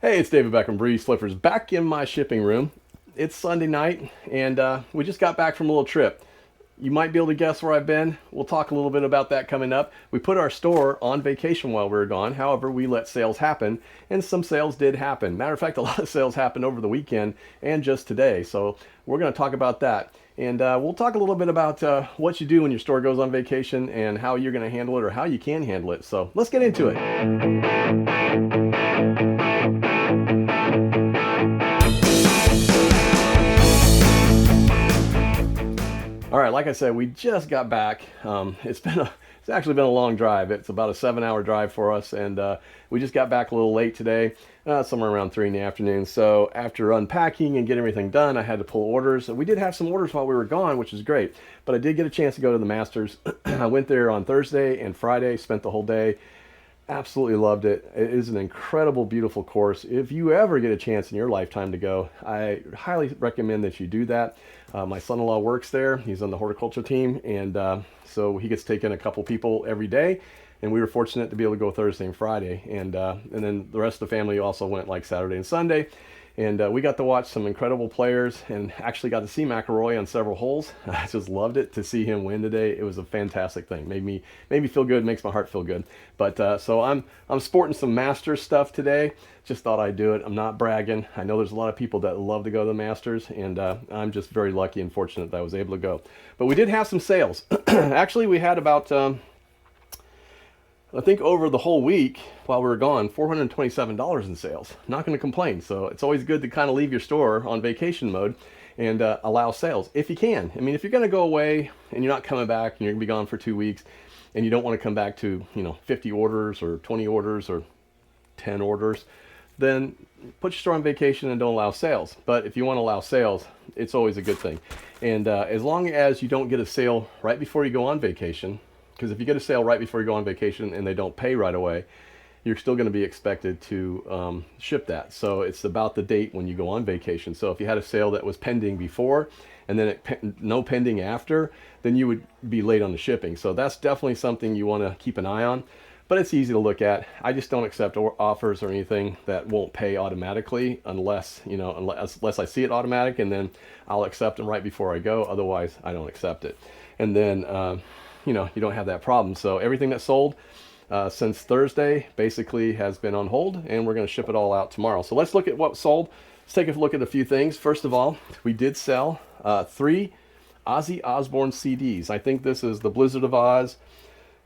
Hey, it's David back from BreezeFlippers, back in my shipping room. It's Sunday night, and we just got back from a little trip. You might be able to guess where I've been. We'll talk a little bit about that coming up. We put our store on vacation while we were gone. However, we let sales happen, and some sales did happen. Matter of fact, a lot of sales happened over the weekend and just today. So we're going to talk about that. And we'll talk a little bit about what you do when your store goes on vacation and how you're going to handle it or how you can handle it. So let's get into it. All right, like I said, we just got back. It's actually been a long drive. It's about a 7-hour drive for us, and we just got back a little late today, somewhere around 3 in the afternoon. So after unpacking and getting everything done, I had to pull orders. We did have some orders while we were gone, which is great. But I did get a chance to go to the Masters. I went there on Thursday and Friday, spent the whole day. Absolutely loved it. It is an incredible, beautiful course. If you ever get a chance in your lifetime to go, I highly recommend that you do that. My son-in-law works there. He's on the horticulture team, and so he gets taken a couple people every day. And we were fortunate to be able to go Thursday and Friday, and then the rest of the family also went like Saturday and Sunday. And we got to watch some incredible players and actually got to see McIlroy on several holes. I just loved it to see him win today. It was a fantastic thing. Made me feel good, makes my heart feel good. But so I'm sporting some Masters stuff today. Just thought I'd do it. I'm not bragging. I know there's a lot of people that love to go to the Masters, and I'm just very lucky and fortunate that I was able to go. But we did have some sales. Actually, we had about I think over the whole week while we were gone, $427 in sales. Not going to complain. So it's always good to kind of leave your store on vacation mode and allow sales if you can. I mean, if you're going to go away and you're not coming back and you're going to be gone for 2 weeks and you don't want to come back to, 50 orders or 20 orders or 10 orders, then put your store on vacation and don't allow sales. But if you want to allow sales, it's always a good thing. And as long as you don't get a sale right before you go on vacation, because if you get a sale right before you go on vacation and they don't pay right away, you're still going to be expected to ship that. So it's about the date when you go on vacation. So if you had a sale that was pending before and then no pending after, then you would be late on the shipping. So that's definitely something you want to keep an eye on. But it's easy to look at. I just don't accept offers or anything that won't pay automatically unless I see it automatic, and then I'll accept them right before I go. Otherwise, I don't accept it. And then you don't have that problem. So everything that sold since Thursday basically has been on hold, and we're going to ship it all out tomorrow. So let's look at what sold. Let's take a look at a few things. First of all, we did sell 3 Ozzy Osbourne CDs. I think this is The Blizzard of Oz,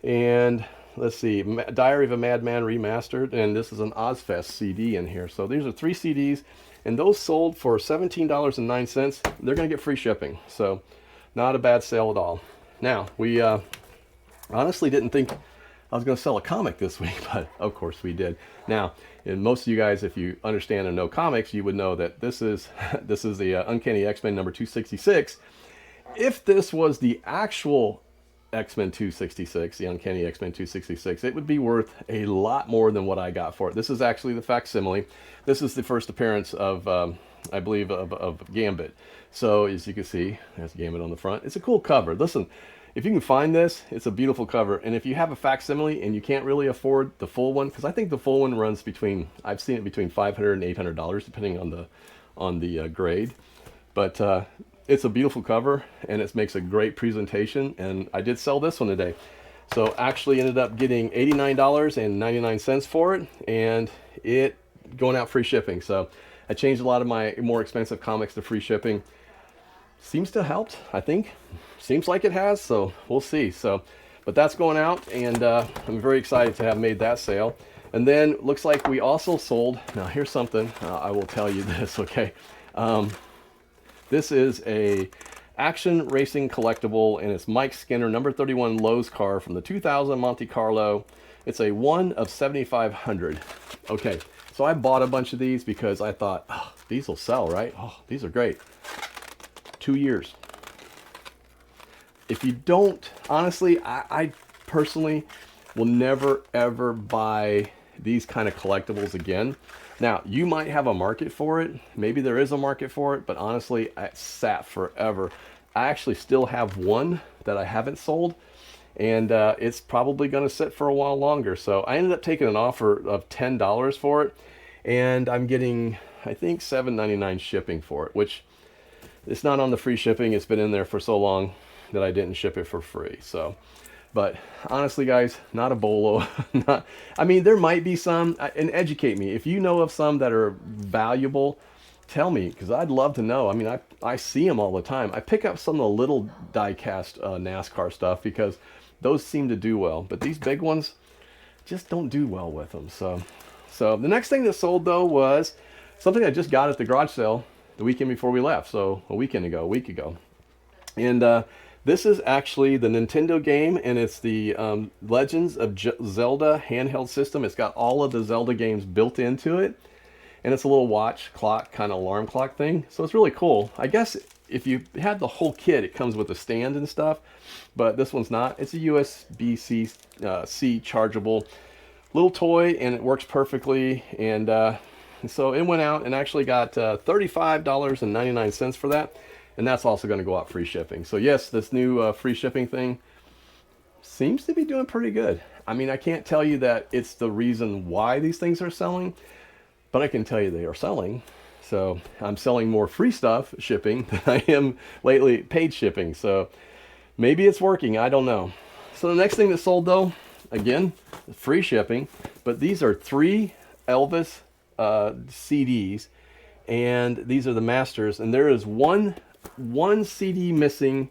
and let's see, Diary of a Madman Remastered, and this is an Ozfest CD in here. So these are 3 CDs, and those sold for $17.09. They're going to get free shipping. So not a bad sale at all. Now, we honestly didn't think I was going to sell a comic this week, but of course we did. Now, and most of you guys, if you understand and know comics, you would know that this is the Uncanny X-Men number 266. If this was the actual X-Men 266, the Uncanny X-Men 266, it would be worth a lot more than what I got for it. This is actually the facsimile. This is the first appearance of, I believe, of Gambit. So as you can see, there's Gambit on the front. It's a cool cover. Listen, if you can find this, it's a beautiful cover. And if you have a facsimile and you can't really afford the full one, because I think the full one runs between, I've seen it between $500 and $800 depending on the grade. But it's a beautiful cover, and it makes a great presentation. And I did sell this one today. So actually ended up getting $89.99 for it, and it going out free shipping. So I changed a lot of my more expensive comics to free shipping. Seems to have helped, I think. Seems like it has, so we'll see. So, but that's going out, and I'm very excited to have made that sale. And then looks like we also sold, now here's something, I will tell you this, okay? This is a action racing collectible, and it's Mike Skinner number 31 Lowe's car from the 2000 Monte Carlo. It's a 1 of 7,500. Okay, so I bought a bunch of these because I thought, oh, these will sell, right? Oh, these are great. 2 years. If you don't, honestly, I personally will never ever buy these kind of collectibles again. Now, you might have a market for it. Maybe there is a market for it, but honestly, it sat forever. I actually still have one that I haven't sold, and it's probably going to sit for a while longer. So I ended up taking an offer of $10 for it, and I'm getting, I think, $7.99 shipping for it, which it's not on the free shipping. It's been in there for so long that I didn't ship it for free. So, but honestly, guys, not a bolo. Not, I mean, there might be some, and educate me. If you know of some that are valuable, tell me, because I'd love to know. I mean, I see them all the time. I pick up some of the little die-cast NASCAR stuff because those seem to do well. But these big ones just don't do well with them. So the next thing that sold, though, was something I just got at the garage sale the weekend before we left. So a week ago. And this is actually the Nintendo game, and it's the Legends of Zelda handheld system. It's got all of the Zelda games built into it, and it's a little watch clock, kind of alarm clock thing. So it's really cool. I guess if you had the whole kit, it comes with a stand and stuff, but this one's not. It's a USB-C chargeable little toy, and it works perfectly. And so it went out and actually got $35.99 for that. And that's also going to go out free shipping. So yes, this new free shipping thing seems to be doing pretty good. I mean, I can't tell you that it's the reason why these things are selling, but I can tell you they are selling. So I'm selling more free stuff shipping than I am lately paid shipping. So maybe it's working. I don't know. So the next thing that sold, though, again, free shipping, but these are 3 Elvis CDs, and these are the masters, and there is one CD missing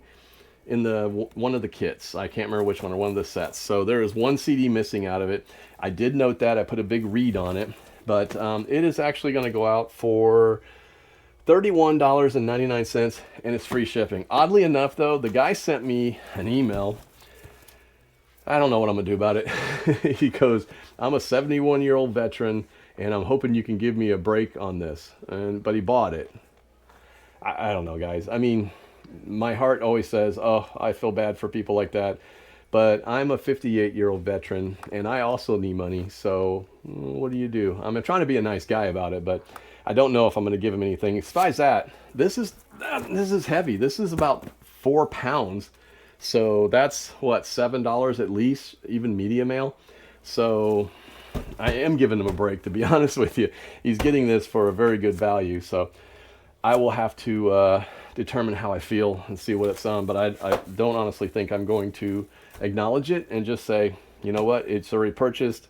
in the one of the kits. I can't remember which one, or one of the sets. So there is one CD missing out of it. I did note that. I put a big read on it, but it is actually going to go out for $31.99, and it's free shipping. Oddly enough, though, the guy sent me an email. I don't know what I'm gonna do about it. He goes, I'm a 71-year-old veteran, and I'm hoping you can give me a break on this. But he bought it. I don't know, guys. I mean, my heart always says, oh, I feel bad for people like that. But I'm a 58-year-old veteran, and I also need money. So what do you do? I'm trying to be a nice guy about it, but I don't know if I'm going to give him anything. Besides that, this is heavy. This is about 4 pounds. So that's what, $7 at least, even media mail. So I am giving him a break, to be honest with you. He's getting this for a very good value. So I will have to determine how I feel and see what it's on. But I don't honestly think I'm going to acknowledge it and just say, you know what, it's already purchased.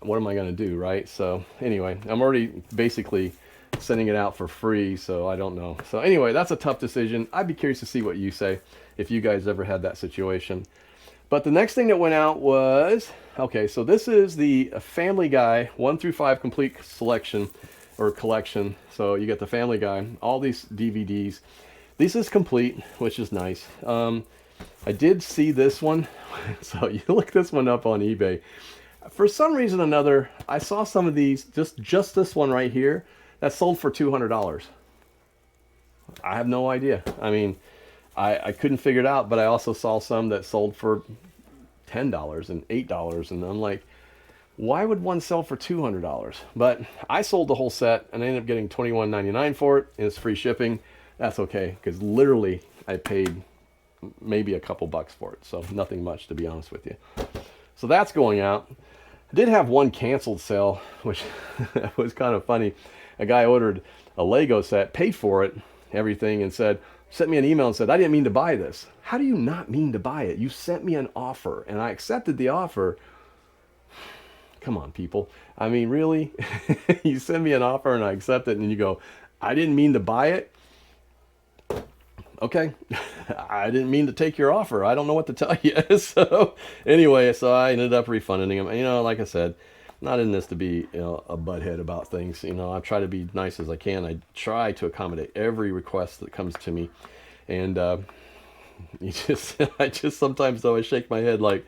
What am I going to do, right? So anyway, I'm already basically sending it out for free, so I don't know. So anyway, that's a tough decision. I'd be curious to see what you say if you guys ever had that situation. But the next thing that went out was, okay, so this is the Family Guy 1 through 5 complete selection or collection. So you get the Family Guy, all these DVDs. This is complete, which is nice. I did see this one. So you look this one up on eBay. For some reason or another, I saw some of these, just this one right here, that sold for $200. I have no idea. I mean, I couldn't figure it out, but I also saw some that sold for $10 and $8, and I'm like, why would one sell for $200? But I sold the whole set, and I ended up getting $21.99 for it, and it's free shipping. That's okay, because literally I paid maybe a couple bucks for it, so nothing much, to be honest with you. So that's going out. I did have one canceled sale, which was kind of funny. A guy ordered a Lego set, paid for it, everything, and sent me an email and said, I didn't mean to buy this. How do you not mean to buy it? You sent me an offer, and I accepted the offer. Come on, people. I mean, really? You send me an offer and I accept it, and you go, I didn't mean to buy it? Okay. I didn't mean to take your offer. I don't know what to tell you. So anyway, so I ended up refunding him. You know, like I said, not in this to be, you know, a butthead about things. You know, I try to be nice as I can. I try to accommodate every request that comes to me. And I just sometimes, though, I shake my head like,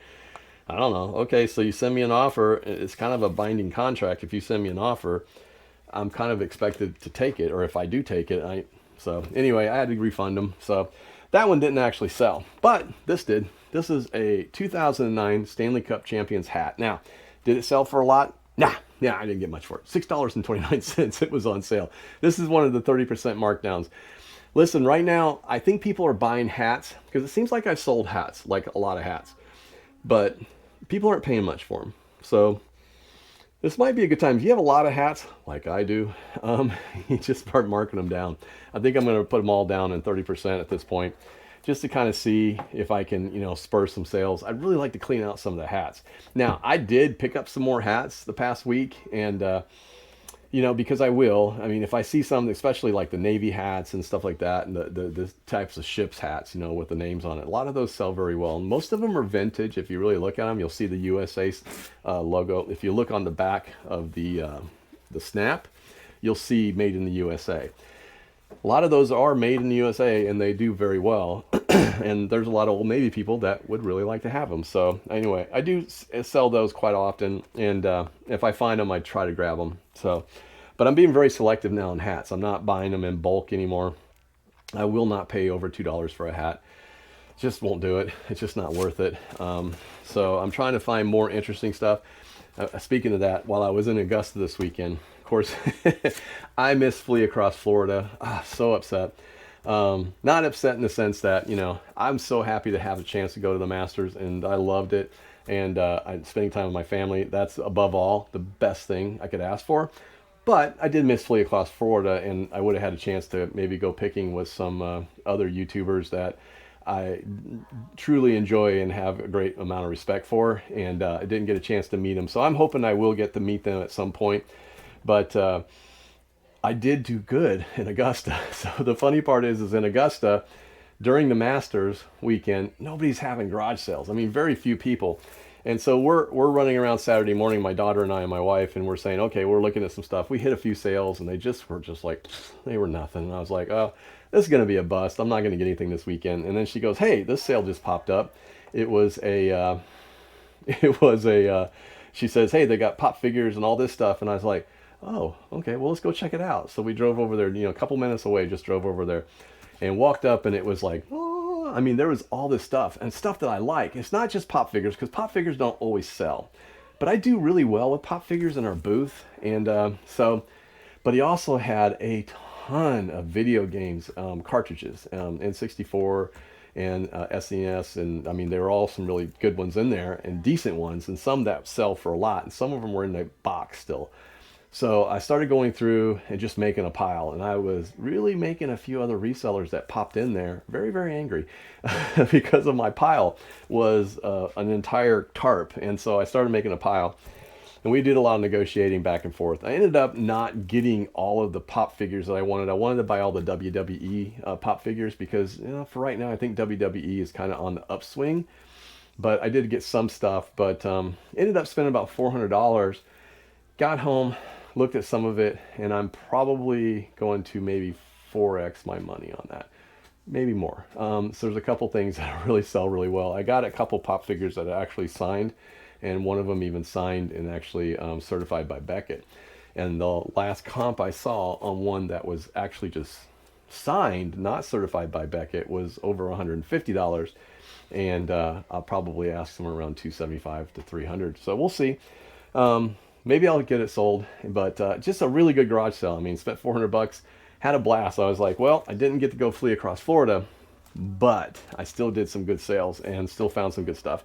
I don't know. Okay, so you send me an offer. It's kind of a binding contract. If you send me an offer, I'm kind of expected to take it. Or if I do take it, so anyway, I had to refund them. So that one didn't actually sell, but this did. This is a 2009 Stanley Cup Champions hat. Now, did it sell for a lot? Nah, I didn't get much for it. $6.29. It was on sale. This is one of the 30% markdowns. Listen, right now, I think people are buying hats because it seems like I've sold hats, like a lot of hats, but people aren't paying much for them. So This might be a good time. If you have a lot of hats, like I do, you just start marking them down. I think I'm going to put them all down in 30% at this point, just to kind of see if I can, spur some sales. I'd really like to clean out some of the hats. Now, I did pick up some more hats the past week, and because I will. I mean, if I see some, especially like the Navy hats and stuff like that, and the types of ships hats, with the names on it, a lot of those sell very well. And most of them are vintage. If you really look at them, you'll see the USA logo. If you look on the back of the snap, you'll see Made in the USA. A lot of those are made in the USA, and they do very well. And there's a lot of Old Navy people that would really like to have them. So anyway, I do sell those quite often, and if I find them, I try to grab them. So, but I'm being very selective now on hats. I'm not buying them in bulk anymore. I will not pay over $2 for a hat. Just won't do it. It's just not worth it. So I'm trying to find more interesting stuff. Speaking of that, while I was in Augusta this weekend, of course, I missed Flea Across Florida. So upset. Not upset in the sense that, I'm so happy to have a chance to go to the Masters, and I loved it. And I'm spending time with my family. That's above all the best thing I could ask for. But I did miss Flea Across Florida, and I would have had a chance to maybe go picking with some other YouTubers that I truly enjoy and have a great amount of respect for, and I didn't get a chance to meet them. So I'm hoping I will get to meet them at some point. But I did do good in Augusta. So the funny part is in Augusta, during the Masters weekend, nobody's having garage sales. I mean, very few people. And so we're running around Saturday morning, my daughter and I and my wife, and we're saying, okay, we're looking at some stuff. We hit a few sales, and they were just like, they were nothing. And I was like, oh, this is going to be a bust. I'm not going to get anything this weekend. And then she goes, hey, this sale just popped up. It was a, she says, hey, they got pop figures and all this stuff. And I was like, oh, okay, well, let's go check it out. So we drove over there, a couple minutes away, just drove over there and walked up, and it was like, oh, I mean, there was all this stuff and stuff that I like. It's not just pop figures, because pop figures don't always sell. But I do really well with pop figures in our booth. And but he also had a ton of video games cartridges, N64 and SNES, and I mean, there were all some really good ones in there and decent ones, and some that sell for a lot, and some of them were in the box still. So I started going through and just making a pile, and I was really making a few other resellers that popped in there very, very angry because of my pile was an entire tarp. And so I started making a pile, and we did a lot of negotiating back and forth. I ended up not getting all of the pop figures that I wanted. I wanted to buy all the WWE pop figures because, for right now, I think WWE is kind of on the upswing. But I did get some stuff, but ended up spending about $400. Got home, looked at some of it, and I'm probably going to maybe 4x my money on that, maybe more. So there's a couple things that really sell really well. I got a couple pop figures that I actually signed, and one of them even signed and actually certified by Beckett. And the last comp I saw on one that was actually just signed, not certified by Beckett, was over $150. And I'll probably ask them around $275 to $300. So we'll see. Maybe I'll get it sold, but just a really good garage sale. I mean, spent $400, had a blast. I was like, well, I didn't get to go Flea Across Florida, but I still did some good sales and still found some good stuff.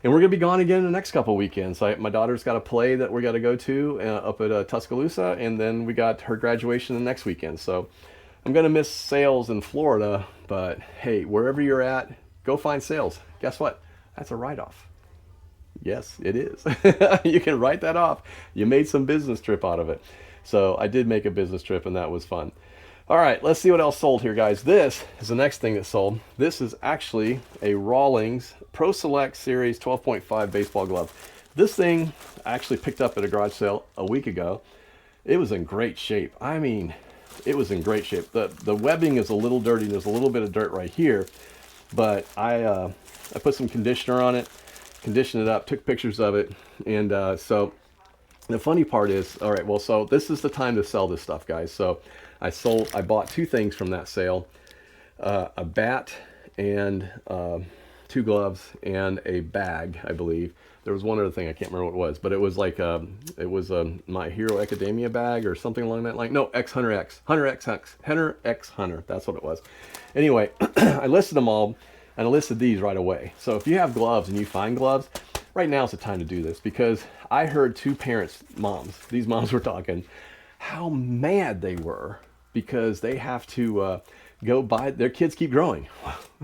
And we're going to be gone again the next couple weekends. My daughter's got a play that we're going to go to up at Tuscaloosa, and then we got her graduation the next weekend. So I'm going to miss sales in Florida, but hey, wherever you're at, go find sales. Guess what? That's a write-off. Yes, it is. You can write that off. You made some business trip out of it. So I did make a business trip, and that was fun. All right, let's see what else sold here, guys. This is the next thing that sold. This is actually a Rawlings Pro Select Series 12.5 baseball glove. This thing I actually picked up at a garage sale a week ago. It was in great shape. I mean, it was in great shape. The webbing is a little dirty. There's a little bit of dirt right here, but I put some conditioner on it, conditioned it up, took pictures of it, and so the funny part is, all right, well, so this is the time to sell this stuff, guys. So I bought two things from that sale, a bat and 2 gloves and a bag, I believe. There was one other thing, I can't remember what it was, but it was like it was a My Hero Academia bag or something along that line. No, Hunter X Hunter, that's what it was. Anyway, I listed them all, and I listed these right away. So if you have gloves and you find gloves, right now is the time to do this, because I heard two parents, moms, these moms were talking, how mad they were because they have to go buy, their kids keep growing.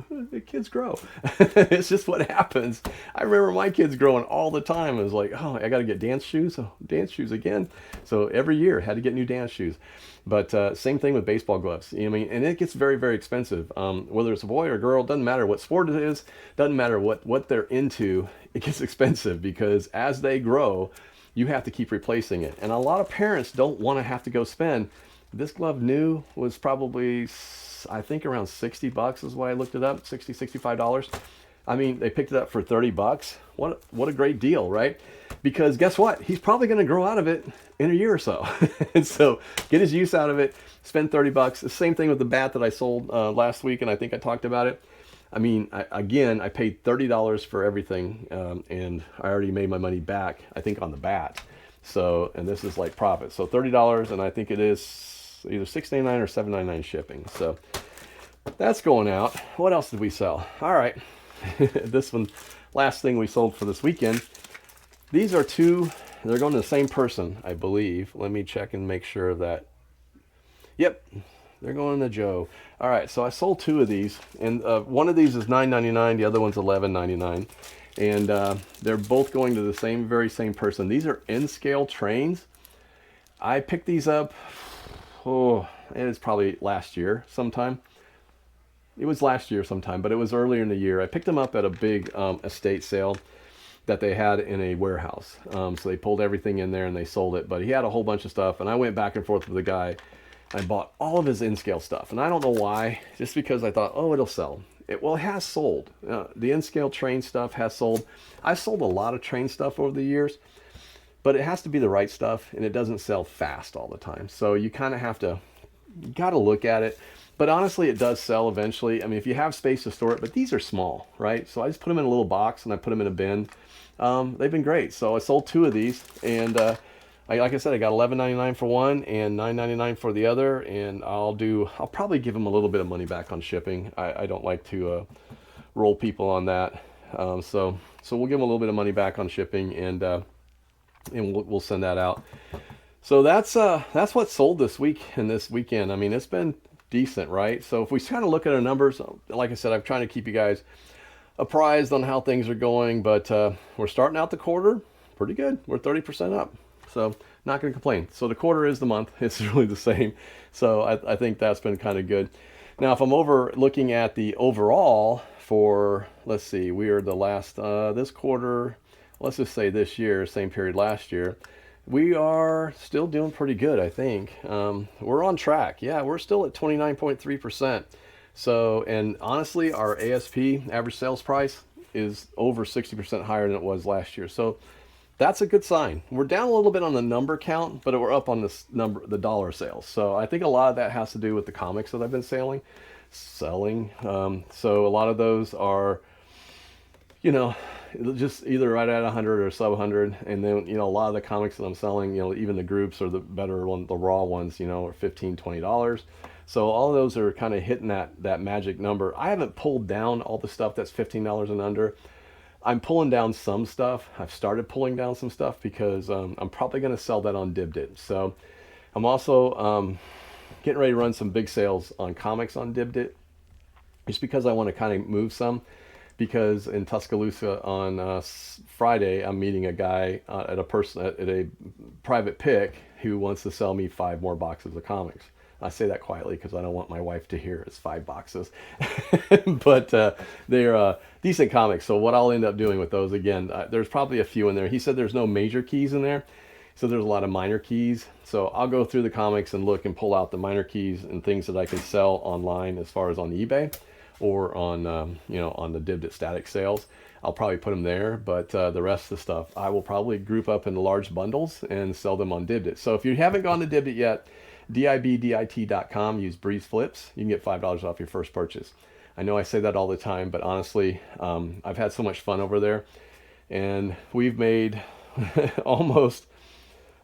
The kids grow. It's just what happens. I remember my kids growing all the time. It was like, oh, I got to get dance shoes. Oh, dance shoes again. So every year had to get new dance shoes. But same thing with baseball gloves. You know what I mean? And it gets very, very expensive. Whether it's a boy or a girl, doesn't matter what sport it is, doesn't matter what they're into, it gets expensive because as they grow, you have to keep replacing it. And a lot of parents don't want to have to go spend. This glove new was probably, I think, around 60 bucks is why I looked it up, 60, $65. I mean, they picked it up for 30 bucks. What a great deal, right? Because guess what? He's probably going to grow out of it in a year or so. And so get his use out of it, spend 30 bucks. The same thing with the bat that I sold last week, and I think I talked about it. I mean, I paid $30 for everything, and I already made my money back, I think, on the bat. So, and this is like profit. So $30, and I think it is either $6.99 or $7.99 shipping. So that's going out. What else did we sell? All right. This one, last thing we sold for this weekend. These are two, they're going to the same person, I believe. Let me check and make sure of that. Yep, they're going to Joe. All right, so I sold two of these, and one of these is $9.99, the other one's $11.99, and they're both going to the very same person. These are N-scale trains. I picked these up, it was probably last year sometime. It was last year sometime, but it was earlier in the year. I picked them up at a big estate sale that they had in a warehouse. So they pulled everything in there and they sold it, but he had a whole bunch of stuff, and I went back and forth with the guy. I bought all of his N-scale stuff, and I don't know why, just because I thought, oh, it'll sell. Well, it has sold. The N-scale train stuff has sold. I've sold a lot of train stuff over the years, but it has to be the right stuff, and it doesn't sell fast all the time. So you kind of have to, you got to look at it. But honestly, it does sell eventually. I mean, if you have space to store it, but these are small, right? So I just put them in a little box and I put them in a bin. They've been great. So I sold two of these, and like I said, I got $11.99 for one and $9.99 for the other, and I'll probably give them a little bit of money back on shipping. I don't like to roll people on that. So we'll give them a little bit of money back on shipping, and we'll send that out. So that's what sold this week and this weekend. I mean, it's been decent, right? So if we kind of look at our numbers, like I said, I'm trying to keep you guys apprised on how things are going, but we're starting out the quarter pretty good. We're 30% up, so not going to complain. So the quarter is the month. It's really the same. So I think that's been kind of good. Now, if I'm looking at the overall for, let's see, we are the last, this quarter, let's just say this year, same period last year, we are still doing pretty good, I think. We're on track. Yeah, we're still at 29.3%. So, and honestly, our ASP, average sales price, is over 60% higher than it was last year. So that's a good sign. We're down a little bit on the number count, but we're up on the dollar sales. So I think a lot of that has to do with the comics that I've been selling. So a lot of those are, you know, just either right at 100 or sub 100, and then, you know, a lot of the comics that I'm selling, you know, even the groups or the better one, the raw ones, you know, are $15, $20. So all of those are kind of hitting that magic number. I haven't pulled down all the stuff that's $15 and under. I'm pulling down some stuff. I've started pulling down some stuff because I'm probably going to sell that on Dibdit. So I'm also getting ready to run some big sales on comics on Dibdit, just because I want to kind of move some. Because in Tuscaloosa on Friday, I'm meeting a guy at a private pick who wants to sell me 5 more boxes of comics. I say that quietly because I don't want my wife to hear it's 5 boxes. But they're decent comics. So what I'll end up doing with those, again, there's probably a few in there. He said there's no major keys in there, so there's a lot of minor keys. So I'll go through the comics and look and pull out the minor keys and things that I can sell online, as far as on eBay or on you know, on the Dibdit static sales. I'll probably put them there, but the rest of the stuff I will probably group up into large bundles and sell them on Dibdit. So if you haven't gone to Dibdit yet, dibdit.com, use BreezeFlips. You can get $5 off your first purchase. I know I say that all the time, but honestly, I've had so much fun over there, and we've made almost,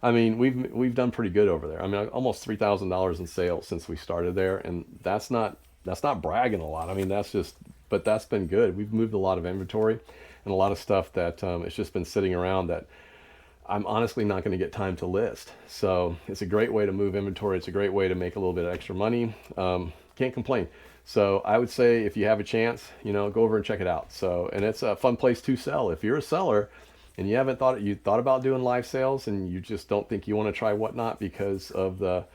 I mean, we've done pretty good over there. I mean, almost $3,000 in sales since we started there, and that's not bragging a lot. I mean, that's just but that's been good. We've moved a lot of inventory and a lot of stuff that it's just been sitting around that I'm honestly not going to get time to list. So it's a great way to move inventory. It's a great way to make a little bit of extra money. Can't complain. So I would say if you have a chance, go over and check it out. So, and it's a fun place to sell. If you're a seller and you haven't thought about doing live sales and you just don't think you want to try Whatnot because of the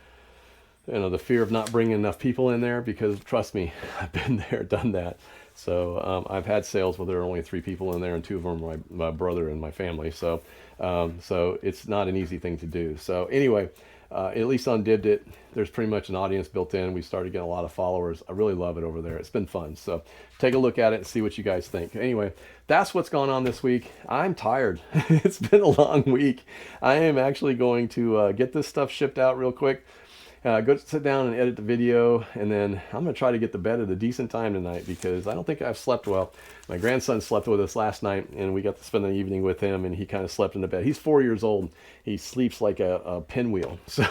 fear of not bringing enough people in there, because trust me, I've been there, done that. So I've had sales where there are only 3 people in there, and 2 of them are my brother and my family. So so it's not an easy thing to do. So anyway, at least on Dibbed It, there's pretty much an audience built in. We started getting a lot of followers. I really love it over there. It's been fun. So take a look at it and see what you guys think. Anyway, that's what's gone on this week. I'm tired. It's been a long week. I am actually going to get this stuff shipped out real quick. Go sit down and edit the video, and then I'm going to try to get to bed at a decent time tonight, because I don't think I've slept well. My grandson slept with us last night, and we got to spend the evening with him, and he kind of slept in the bed. He's 4 years old. He sleeps like a pinwheel. So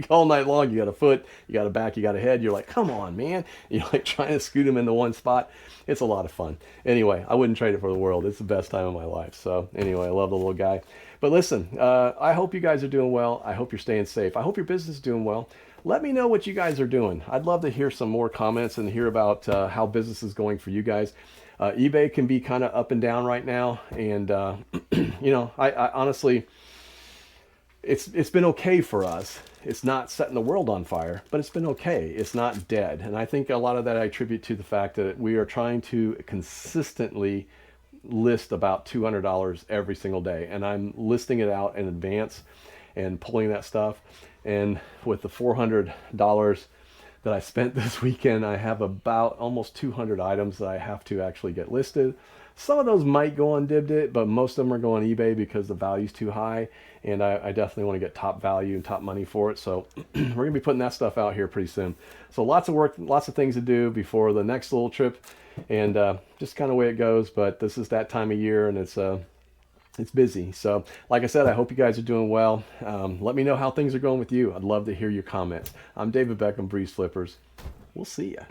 all night long, you got a foot, you got a back, you got a head. You're like, come on, man. You're like trying to scoot him into one spot. It's a lot of fun. Anyway, I wouldn't trade it for the world. It's the best time of my life. So anyway, I love the little guy. But listen, I hope you guys are doing well. I hope you're staying safe. I hope your business is doing well. Let me know what you guys are doing. I'd love to hear some more comments and hear about how business is going for you guys. eBay can be kind of up and down right now. And, I honestly, it's been okay for us. It's not setting the world on fire, but it's been okay. It's not dead. And I think a lot of that I attribute to the fact that we are trying to consistently list about $200 every single day, and I'm listing it out in advance and pulling that stuff. And with the $400 that I spent this weekend, I have about almost 200 items that I have to actually get listed. Some of those might go on Dibbed It, but most of them are going eBay because the value's too high, and I definitely want to get top value and top money for it. So we're going to be putting that stuff out here pretty soon. So lots of work, lots of things to do before the next little trip, and just kind of the way it goes. But this is that time of year, and it's busy. So like I said, I hope you guys are doing well. Let me know how things are going with you. I'd love to hear your comments. I'm David Beckham, BreezeFlippers. We'll see ya.